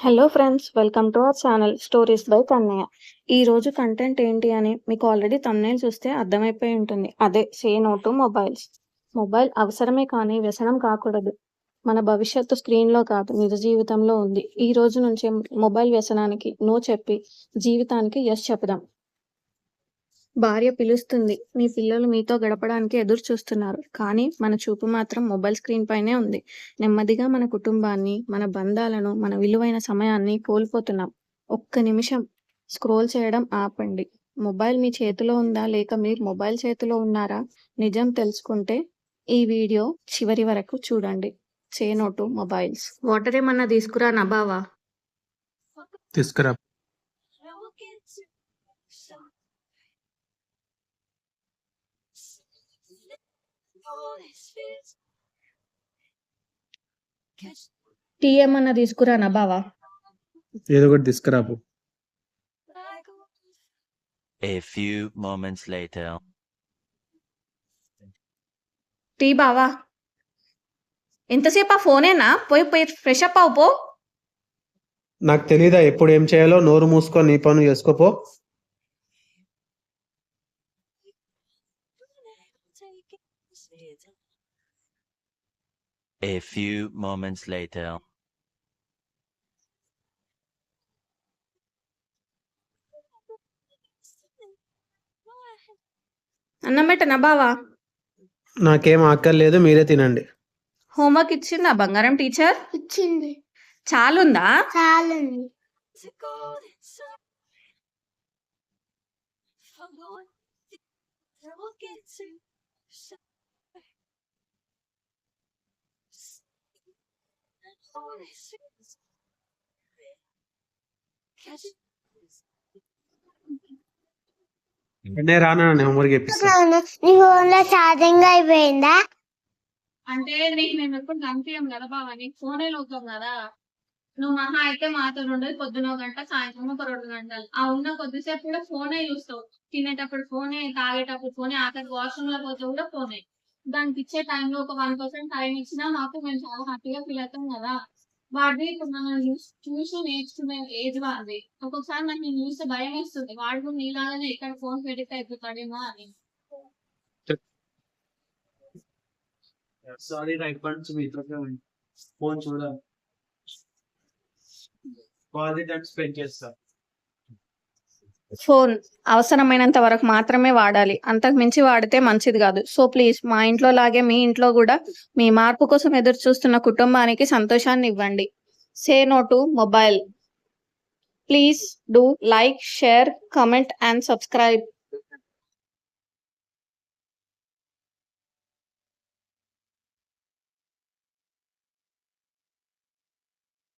Hello friends, welcome to our channel stories by Kannayya. ఈరోజు content ఏంటి అని మీకు ఆల్రెడీ థంబ్నెయిల్ చూస్తే అర్థమైపోయి ఉంటుంది. అదే say no to mobiles. Mobile అవసరమే కానీ వ్యసనం కాకూడదు. మన భవిష్యత్తు స్క్రీన్లో కాదు, నిజ జీవితంలో ఉంది. ఈ రోజు నుంచే మొబైల్ వ్యసనానికి నో చెప్పి జీవితానికి ఎస్ చెప్పుదాం. భార్య పిలుస్తుంది, మీ పిల్లలు మీతో గడపడానికి ఎదురు చూస్తున్నారు. కానీ మన చూపు మాత్రం మొబైల్ స్క్రీన్ పైనే ఉంది. నెమ్మదిగా మన కుటుంబాన్ని, మన బంధాలను, మన విలువైన సమయాన్ని కోల్పోతున్నాం. ఒక్క నిమిషం స్క్రోల్ చేయడం ఆపండి. మొబైల్ మీ చేతిలో ఉందా లేక మీరు మొబైల్ చేతిలో ఉన్నారా? నిజం తెలుసుకుంటే ఈ వీడియో చివరి వరకు చూడండి. Say no to mobiles. Water ఏమన్నా తీసుకురా నబావా? తీసుకురా. టీ ఏమన్నా తీసుకురా నబావా? ఏదో ఒకటి తీసుకురాపు. A few moments later. Tea బావా? ఎంతసేపు ఆ ఫోనేనా? పోయి పోయి ఫ్రెష్ అప్ అవు పో. నాకు తెలీదా ఎప్పుడు ఏం చేయాలో? నోరు మూసుకొని నీ పను చేసుకోపో. A few moments later. అన్నం పెట్టనా బావా? నాకేం ఆకర్లేదు, మీరే తినండి. హోంవర్క్ ఇచ్చిందా బంగారం టీచర్? ఇచ్చింది. చాలుందా? చాలండి. నేను రానా, హోంవర్క్ చేపిస్తాను. నీ ఫోన్ లో ఛార్జింగ్ అయిపోయిందా? అంటే నీకు మేము ఎప్పుడు కనిపించాం కదా బావా, నీకు ఫోనే లోకం కదా. నువ్వు మహా అయితే మాతో ఉండదు, పొద్దున 1 గంట, సాయంత్రం ఒక 2 గంటలు. ఆ ఉన్న కొద్దిసేపు కూడా ఫోనే చూస్తావు. తినేటప్పుడు ఫోనే, తాగేటప్పుడు ఫోనే, ఆఖరి వాష్రూమ్ లో పోతే కూడా ఫోనే. దానికి ఇచ్చే టైంలో ఒక 1% టైం ఇచ్చినా మాకు మేము చాలా హ్యాపీగా ఫీల్ అవుతాం కదా. వాడిది ఇప్పుడు మనం చూసి నేర్చుకునే ఏజ్ వాడిది. ఒక్కొక్కసారి నాకు నేను చూస్తే భయం వేస్తుంది, వాడు కూడా నీలాగానే ఇక్కడ ఫోన్ పెడితే అయిపోతాడేమో అని. సారీ, రైట్ నుంచి మీతో ఫోన్ చూడాలి. స్పెండ్ చేస్తా. ఫోన్ అవసరమైనంత వరకు మాత్రమే వాడాలి, అంతకు మించి వాడితే మంచిది కాదు. సో ప్లీజ్, మా ఇంట్లో లాగే మీ ఇంట్లో కూడా మీ మార్పు కోసం ఎదురు చూస్తున్న కుటుంబానికి సంతోషాన్ని ఇవ్వండి. Say no to mobile. Please do like, share, comment and subscribe.